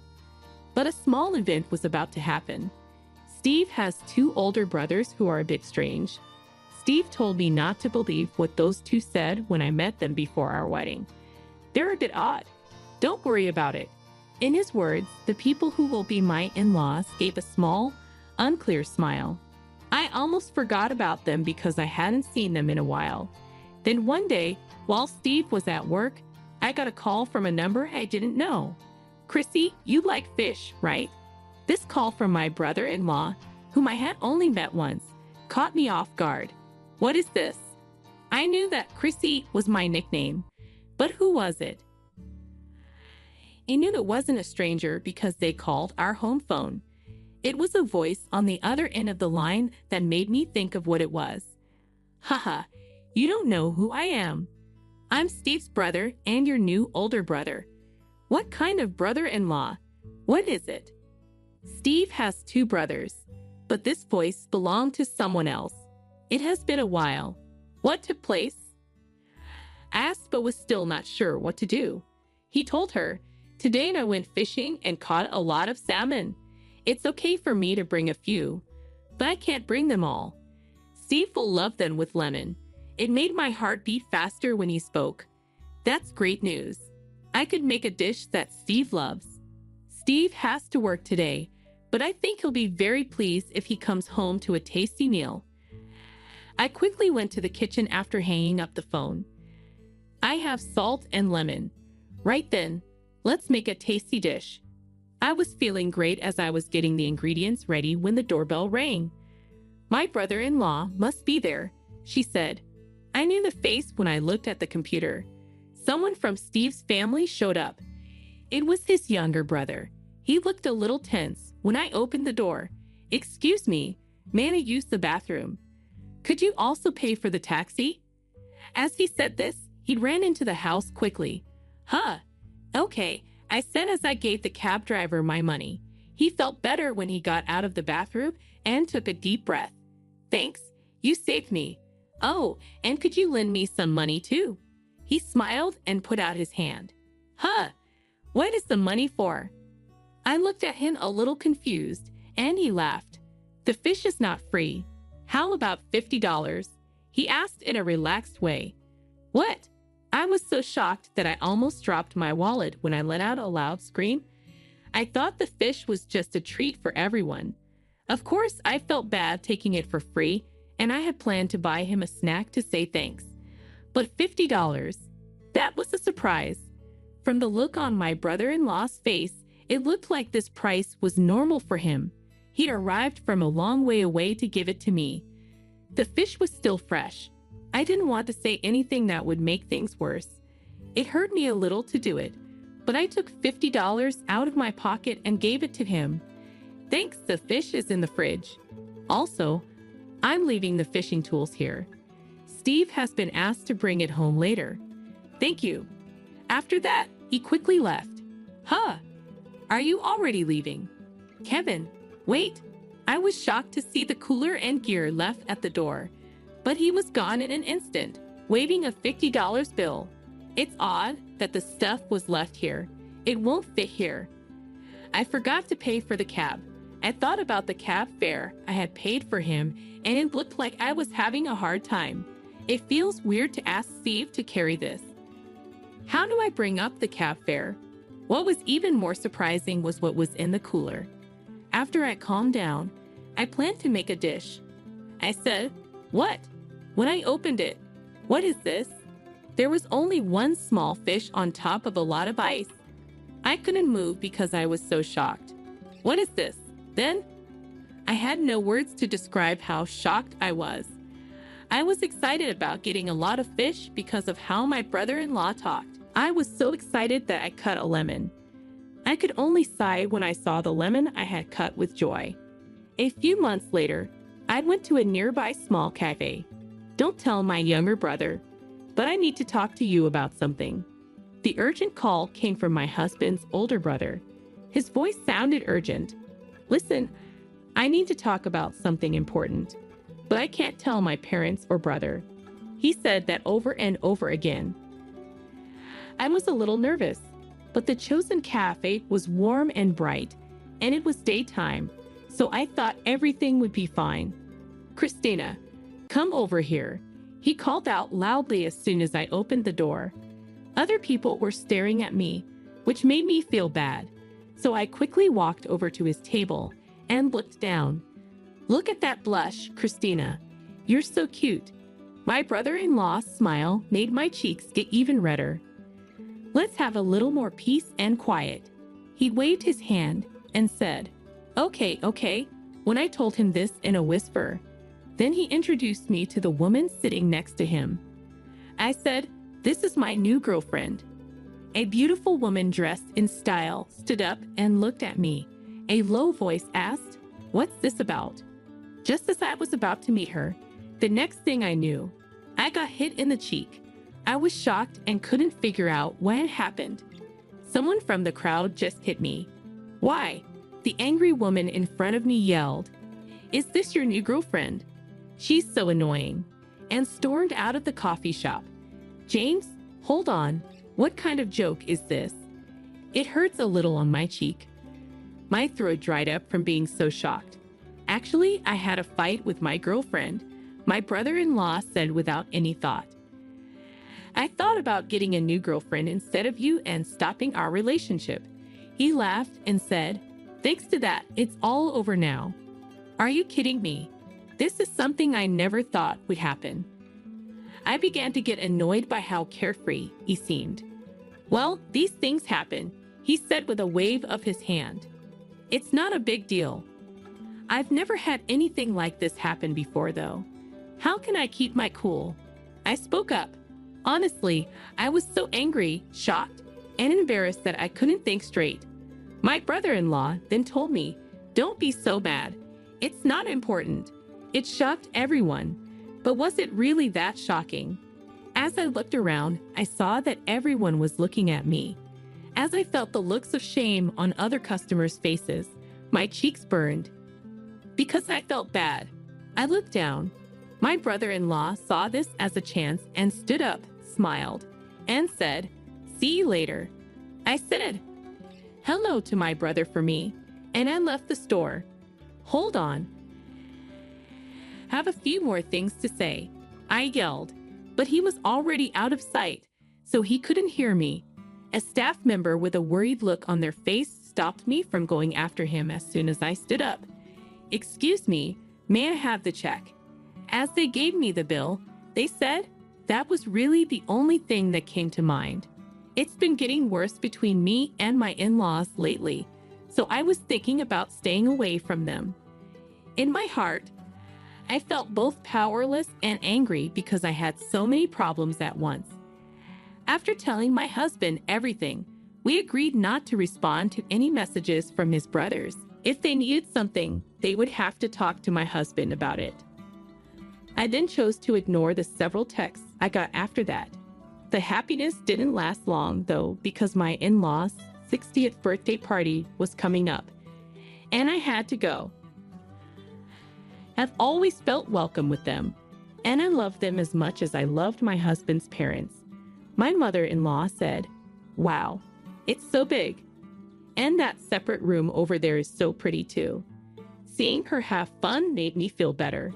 But a small event was about to happen. Steve has 2 older brothers who are a bit strange. Steve told me not to believe what those 2 said when I met them before our wedding. They're a bit odd. Don't worry about it. In his words, the people who will be my in-laws gave a small, unclear smile. I almost forgot about them because I hadn't seen them in a while. Then one day, while Steve was at work, I got a call from a number I didn't know. Chrissy, you like fish, right? This call from my brother-in-law, whom I had only met once, caught me off guard. What is this? I knew that Chrissy was my nickname, but who was it? I knew it wasn't a stranger because they called our home phone. It was a voice on the other end of the line that made me think of what it was. Haha, you don't know who I am. I'm Steve's brother and your new older brother. What kind of brother-in-law? What is it? Steve has 2 brothers, but this voice belonged to someone else. It has been a while. What took place? Asked but was still not sure what to do. He told her, today I went fishing and caught a lot of salmon. It's okay for me to bring a few, but I can't bring them all. Steve will love them with lemon. It made my heart beat faster when he spoke. That's great news. I could make a dish that Steve loves. Steve has to work today, but I think he'll be very pleased if he comes home to a tasty meal. I quickly went to the kitchen after hanging up the phone. I have salt and lemon. Right then, let's make a tasty dish. I was feeling great as I was getting the ingredients ready when the doorbell rang. My brother-in-law must be there, she said. I knew the face when I looked at the computer. Someone from Steve's family showed up. It was his younger brother. He looked a little tense when I opened the door. Excuse me, may I use the bathroom? Could you also pay for the taxi? As he said this, he ran into the house quickly. Huh, okay, I said as I gave the cab driver my money. He felt better when he got out of the bathroom and took a deep breath. Thanks, you saved me. Oh, and could you lend me some money too? He smiled and put out his hand. Huh, what is the money for? I looked at him a little confused, and he laughed. The fish is not free. How about $50? He asked in a relaxed way. What? I was so shocked that I almost dropped my wallet when I let out a loud scream. I thought the fish was just a treat for everyone. Of course, I felt bad taking it for free, and I had planned to buy him a snack to say thanks. But $50, that was a surprise. From the look on my brother-in-law's face, it looked like this price was normal for him. He'd arrived from a long way away to give it to me. The fish was still fresh. I didn't want to say anything that would make things worse. It hurt me a little to do it, but I took $50 out of my pocket and gave it to him. Thanks, the fish is in the fridge. Also, I'm leaving the fishing tools here. Steve has been asked to bring it home later. Thank you. After that, he quickly left. Huh? Are you already leaving? Kevin, wait. I was shocked to see the cooler and gear left at the door, but he was gone in an instant, waving a $50 bill. It's odd that the stuff was left here. It won't fit here. I forgot to pay for the cab. I thought about the cab fare I had paid for him, and it looked like I was having a hard time. It feels weird to ask Steve to carry this. How do I bring up the cab fare? What was even more surprising was what was in the cooler. After I calmed down, I planned to make a dish. I said, "What?" When I opened it, "What is this?" There was only one small fish on top of a lot of ice. I couldn't move because I was so shocked. "What is this?" Then, I had no words to describe how shocked I was. I was excited about getting a lot of fish because of how my brother-in-law talked. I was so excited that I cut a lemon. I could only sigh when I saw the lemon I had cut with joy. A few months later, I went to a nearby small cafe. Don't tell my younger brother, but I need to talk to you about something. The urgent call came from my husband's older brother. His voice sounded urgent. Listen, I need to talk about something important, but I can't tell my parents or brother. He said that over and over again. I was a little nervous, but the chosen cafe was warm and bright, and it was daytime, so I thought everything would be fine. "Christina, come over here," he called out loudly as soon as I opened the door. Other people were staring at me, which made me feel bad. So I quickly walked over to his table and looked down. "Look at that blush, Christina. You're so cute." My brother-in-law's smile made my cheeks get even redder. "Let's have a little more peace and quiet." He waved his hand and said, Okay, when I told him this in a whisper. Then he introduced me to the woman sitting next to him. I said, "This is my new girlfriend." A beautiful woman dressed in style stood up and looked at me. A low voice asked, "What's this about?" Just as I was about to meet her, the next thing I knew, I got hit in the cheek. I was shocked and couldn't figure out what had happened. Someone from the crowd just hit me. "Why?" The angry woman in front of me yelled, "Is this your new girlfriend? She's so annoying," and stormed out of the coffee shop. "James, hold on. What kind of joke is this?" It hurts a little on my cheek. My throat dried up from being so shocked. "Actually, I had a fight with my girlfriend," my brother-in-law said without any thought. "I thought about getting a new girlfriend instead of you and stopping our relationship." He laughed and said, "Thanks to that, it's all over now." Are you kidding me? This is something I never thought would happen. I began to get annoyed by how carefree he seemed. "Well, these things happen," he said with a wave of his hand. "It's not a big deal." I've never had anything like this happen before, though. How can I keep my cool? I spoke up. Honestly, I was so angry, shocked, and embarrassed that I couldn't think straight. My brother-in-law then told me, "Don't be so mad. It's not important." It shocked everyone. But was it really that shocking? As I looked around, I saw that everyone was looking at me. As I felt the looks of shame on other customers' faces, my cheeks burned. Because I felt bad, I looked down. My brother-in-law saw this as a chance and stood up, smiled, and said, "See you later." I said hello to my brother for me, and I left the store. Hold on. Have a few more things to say, I yelled, but he was already out of sight, so he couldn't hear me. A staff member with a worried look on their face stopped me from going after him as soon as I stood up. "Excuse me, may I have the check?" As they gave me the bill, they said that was really the only thing that came to mind. It's been getting worse between me and my in-laws lately, so I was thinking about staying away from them. In my heart, I felt both powerless and angry because I had so many problems at once. After telling my husband everything, we agreed not to respond to any messages from his brothers. If they needed something, they would have to talk to my husband about it. I then chose to ignore the several texts I got after that. The happiness didn't last long, though, because my in-laws' 60th birthday party was coming up, and I had to go. I've always felt welcome with them, and I loved them as much as I loved my husband's parents. My mother-in-law said, "Wow, it's so big. And that separate room over there is so pretty too." Seeing her have fun made me feel better.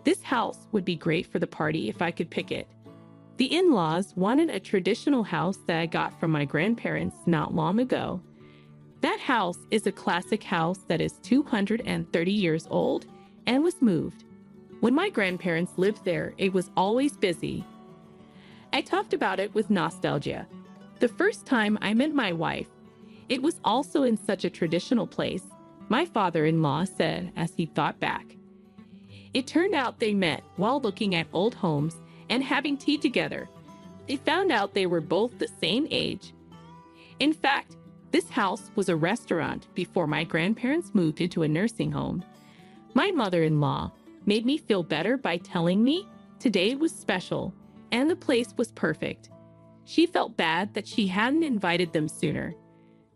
This house would be great for the party if I could pick it. The in-laws wanted a traditional house that I got from my grandparents not long ago. That house is a classic house that is 230 years old and was moved. When my grandparents lived there, it was always busy. I talked about it with nostalgia. The first time I met my wife, it was also in such a traditional place, my father-in-law said as he thought back. It turned out they met while looking at old homes and having tea together. They found out they were both the same age. In fact, this house was a restaurant before my grandparents moved into a nursing home. My mother-in-law made me feel better by telling me today was special and the place was perfect. She felt bad that she hadn't invited them sooner.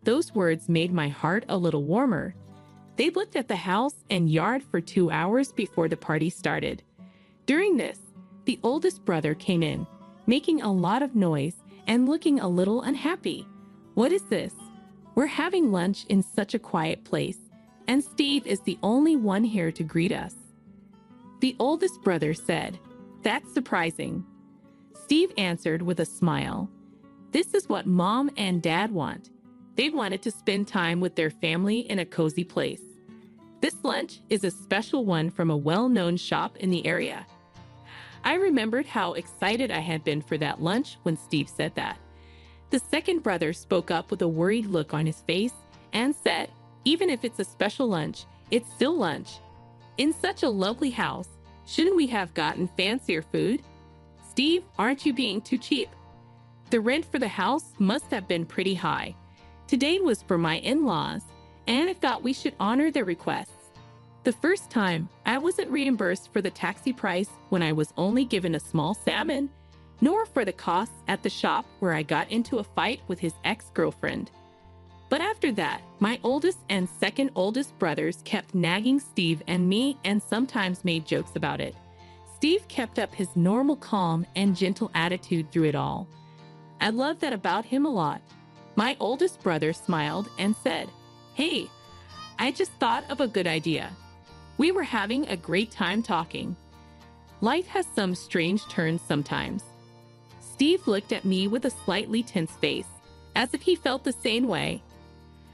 Those words made my heart a little warmer. They looked at the house and yard for 2 hours before the party started. During this, the oldest brother came in, making a lot of noise and looking a little unhappy. "What is this? We're having lunch in such a quiet place, and Steve is the only one here to greet us." The oldest brother said, "That's surprising." Steve answered with a smile. "This is what Mom and Dad want. They wanted to spend time with their family in a cozy place. This lunch is a special one from a well-known shop in the area." I remembered how excited I had been for that lunch when Steve said that. The second brother spoke up with a worried look on his face and said, "Even if it's a special lunch, it's still lunch. In such a lovely house, shouldn't we have gotten fancier food? Steve, aren't you being too cheap? The rent for the house must have been pretty high. Today was for my in-laws, and I thought we should honor their requests. The first time, I wasn't reimbursed for the taxi price when I was only given a small salmon, nor for the costs at the shop where I got into a fight with his ex-girlfriend. But after that, my oldest and second oldest brothers kept nagging Steve and me and sometimes made jokes about it. Steve kept up his normal calm and gentle attitude through it all. I love that about him a lot." My oldest brother smiled and said, "Hey, I just thought of a good idea." We were having a great time talking. Life has some strange turns sometimes. Steve looked at me with a slightly tense face, as if he felt the same way.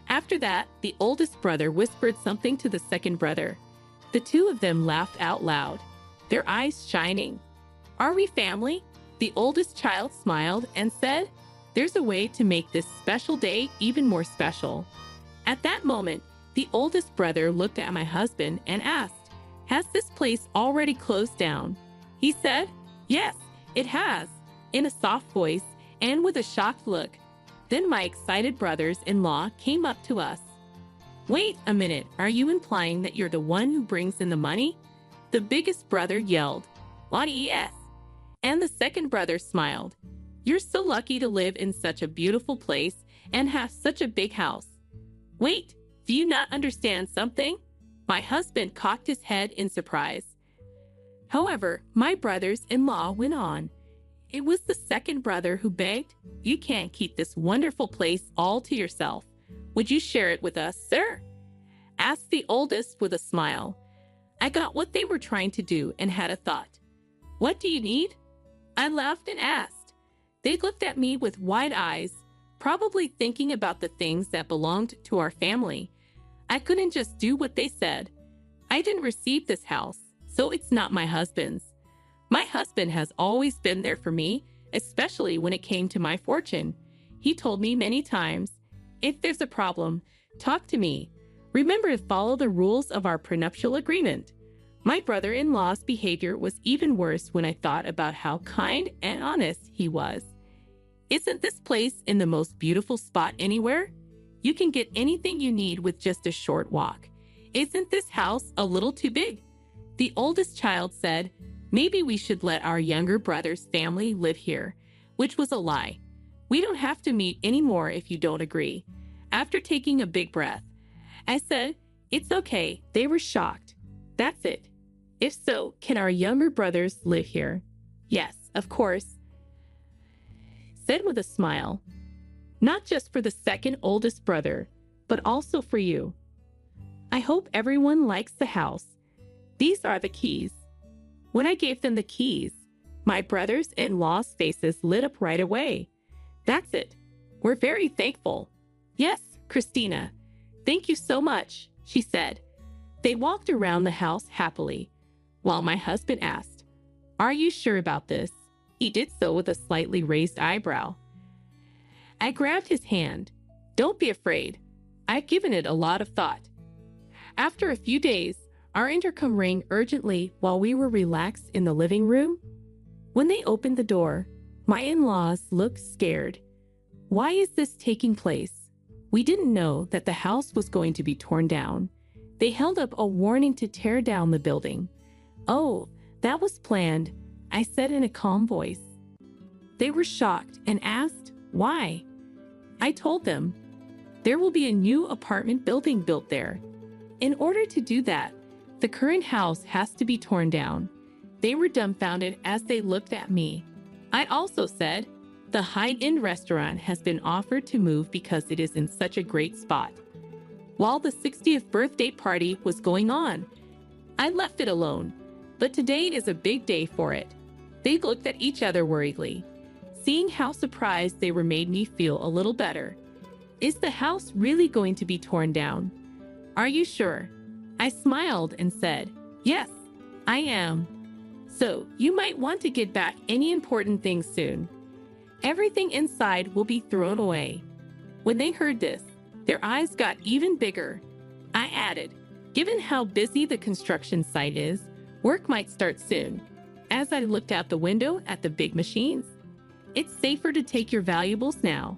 After that, the oldest brother whispered something to the second brother. The two of them laughed out loud, their eyes shining. "Are we family?" The oldest child smiled and said, "There's a way to make this special day even more special." At that moment, the oldest brother looked at my husband and asked, "Has this place already closed down?" He said, "Yes, it has," in a soft voice and with a shocked look. Then my excited brothers-in-law came up to us. "Wait a minute, are you implying that you're the one who brings in the money?" The biggest brother yelled, "Yes." And the second brother smiled. "You're so lucky to live in such a beautiful place and have such a big house." "Wait, do you not understand something?" My husband cocked his head in surprise. However, my brothers-in-law went on. It was the second brother who begged, "You can't keep this wonderful place all to yourself. Would you share it with us, sir?" Asked the oldest with a smile. I got what they were trying to do and had a thought. "What do you need?" I laughed and asked. They looked at me with wide eyes, probably thinking about the things that belonged to our family. I couldn't just do what they said. I didn't receive this house, so it's not my husband's. My husband has always been there for me, especially when it came to my fortune. He told me many times, "If there's a problem, talk to me. Remember to follow the rules of our prenuptial agreement." My brother-in-law's behavior was even worse when I thought about how kind and honest he was. "Isn't this place in the most beautiful spot anywhere? You can get anything you need with just a short walk. Isn't this house a little too big?" The oldest child said, maybe we should let our younger brother's family live here, which was a lie. We don't have to meet anymore if you don't agree. After taking a big breath, I said, it's okay. They were shocked. That's it. If so, can our younger brothers live here? Yes, of course. Said with a smile. Not just for the second oldest brother, but also for you. I hope everyone likes the house. These are the keys. When I gave them the keys, my brothers-in-law's faces lit up right away. That's it. We're very thankful. Yes, Christina. Thank you so much, she said. They walked around the house happily, while my husband asked, are you sure about this? He did so with a slightly raised eyebrow. I grabbed his hand. Don't be afraid. I've given it a lot of thought. After a few days, our intercom rang urgently while we were relaxed in the living room. When they opened the door, my in-laws looked scared. Why is this taking place? We didn't know that the house was going to be torn down. They held up a warning to tear down the building. Oh, that was planned, I said in a calm voice. They were shocked and asked, why? I told them, there will be a new apartment building built there. In order to do that, the current house has to be torn down. They were dumbfounded as they looked at me. I also said, the high-end restaurant has been offered to move because it is in such a great spot. While the 60th birthday party was going on, I left it alone, but today is a big day for it. They looked at each other worriedly. Seeing how surprised they were made me feel a little better. Is the house really going to be torn down? Are you sure? I smiled and said, yes, I am. So you might want to get back any important things soon. Everything inside will be thrown away. When they heard this, their eyes got even bigger. I added, given how busy the construction site is, work might start soon. As I looked out the window at the big machines, it's safer to take your valuables now.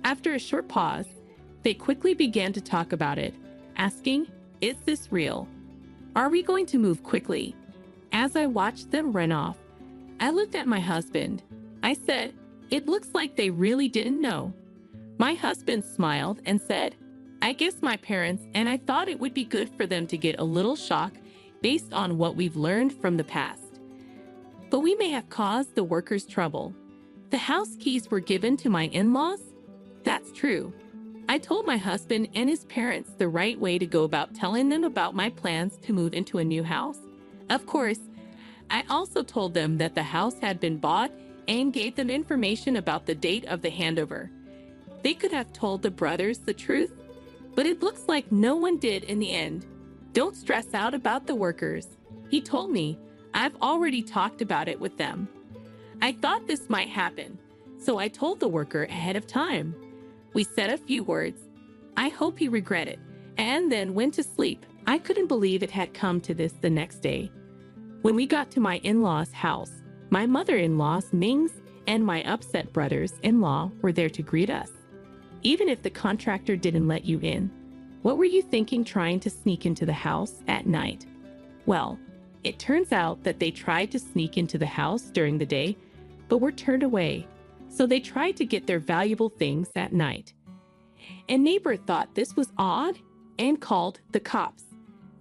After a short pause, they quickly began to talk about it, asking, is this real? Are we going to move quickly? As I watched them run off, I looked at my husband. I said, it looks like they really didn't know. My husband smiled and said, I guess my parents and I thought it would be good for them to get a little shock based on what we've learned from the past. But we may have caused the workers trouble. The house keys were given to my in-laws? That's true. I told my husband and his parents the right way to go about telling them about my plans to move into a new house. Of course, I also told them that the house had been bought and gave them information about the date of the handover. They could have told the brothers the truth, but it looks like no one did in the end. Don't stress out about the workers. He told me, I've already talked about it with them. I thought this might happen, so I told the worker ahead of time. We said a few words. I hope he regretted, and then went to sleep. I couldn't believe it had come to this the next day. When we got to my in-law's house, my mother-in-law's Mings and my upset brothers-in-law were there to greet us. Even if the contractor didn't let you in, what were you thinking trying to sneak into the house at night? Well, it turns out that they tried to sneak into the house during the day, but were turned away. So they tried to get their valuable things at night. A neighbor thought this was odd and called the cops.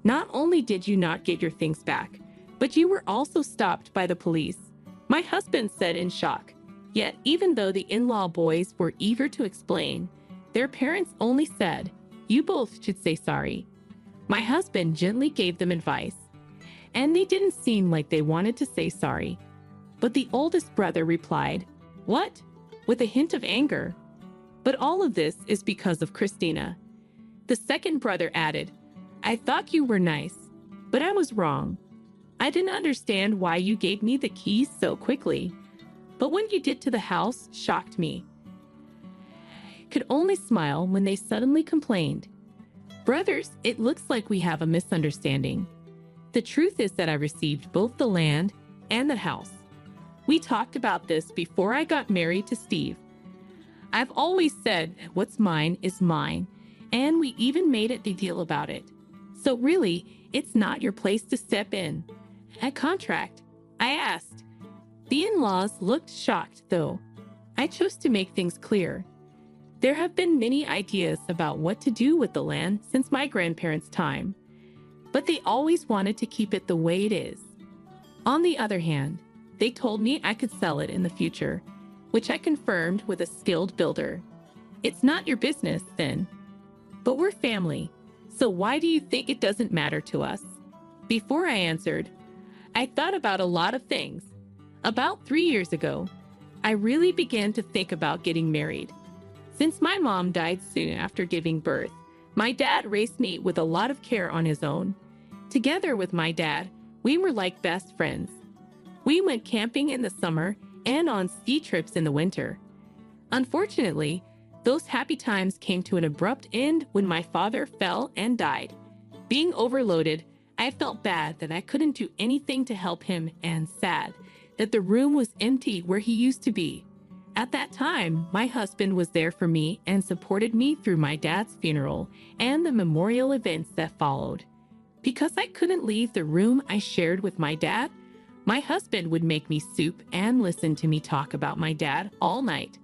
Not only did you not get your things back, but you were also stopped by the police. My husband said in shock. Yet, even though the in-law boys were eager to explain, their parents only said, you both should say sorry. My husband gently gave them advice, and they didn't seem like they wanted to say sorry. But the oldest brother replied, what? With a hint of anger. But all of this is because of Christina. The second brother added, I thought you were nice, but I was wrong. I didn't understand why you gave me the keys so quickly. But what you did to the house shocked me. Could only smile when they suddenly complained. Brothers, it looks like we have a misunderstanding. The truth is that I received both the land and the house. We talked about this before I got married to Steve. I've always said that what's mine is mine, and we even made a big deal about it. So really, it's not your place to step in. A contract, I asked. The in-laws looked shocked, though. I chose to make things clear. There have been many ideas about what to do with the land since my grandparents' time, but they always wanted to keep it the way it is. On the other hand, they told me I could sell it in the future, which I confirmed with a skilled builder. It's not your business, then. But we're family, so why do you think it doesn't matter to us? Before I answered, I thought about a lot of things. About 3 years ago, I really began to think about getting married. Since my mom died soon after giving birth, my dad raised me with a lot of care on his own. Together with my dad, we were like best friends. We went camping in the summer and on ski trips in the winter. Unfortunately, those happy times came to an abrupt end when my father fell and died. Being overloaded, I felt bad that I couldn't do anything to help him and sad that the room was empty where he used to be. At that time, my husband was there for me and supported me through my dad's funeral and the memorial events that followed. Because I couldn't leave the room I shared with my dad, my husband would make me soup and listen to me talk about my dad all night.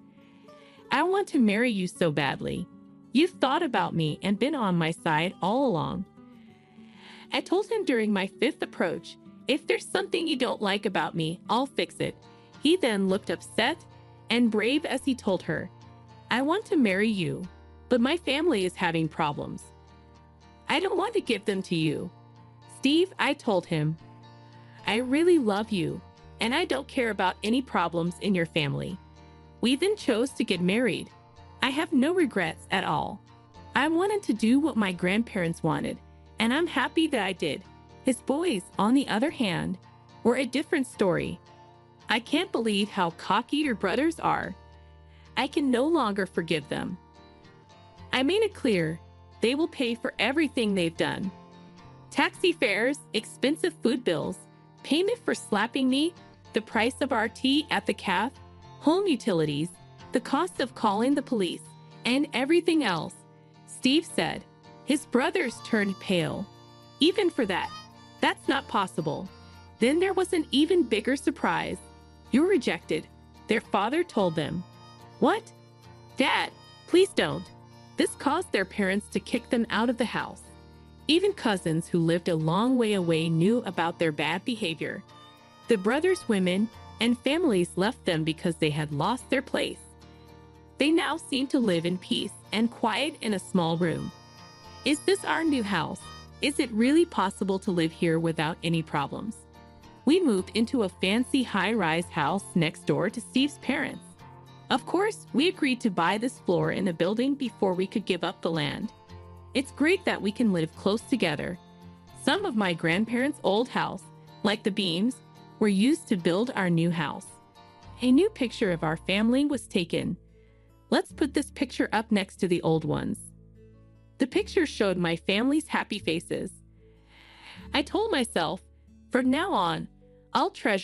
I want to marry you so badly. You've thought about me and been on my side all along. I told him during my 5th approach, if there's something you don't like about me, I'll fix it. He then looked upset and brave as he told her, I want to marry you, but my family is having problems. I don't want to give them to you. Steve, I told him, I really love you, and I don't care about any problems in your family. We then chose to get married. I have no regrets at all. I wanted to do what my grandparents wanted, and I'm happy that I did. His boys, on the other hand, were a different story. I can't believe how cocky your brothers are. I can no longer forgive them. I made it clear they will pay for everything they've done. Taxi fares, expensive food bills, payment for slapping me, the price of our tea at the cafe, home utilities, the cost of calling the police, and everything else. Steve said. His brothers turned pale. Even for that, that's not possible. Then there was an even bigger surprise. You're rejected, their father told them. What? Dad, please don't. This caused their parents to kick them out of the house. Even cousins who lived a long way away knew about their bad behavior. The brothers' women and families left them because they had lost their place. They now seem to live in peace and quiet in a small room. Is this our new house? Is it really possible to live here without any problems? We moved into a fancy high-rise house next door to Steve's parents. Of course, we agreed to buy this floor in the building before we could give up the land. It's great that we can live close together. Some of my grandparents' old house, like the beams, were used to build our new house. A new picture of our family was taken. Let's put this picture up next to the old ones. The picture showed my family's happy faces. I told myself, from now on, I'll treasure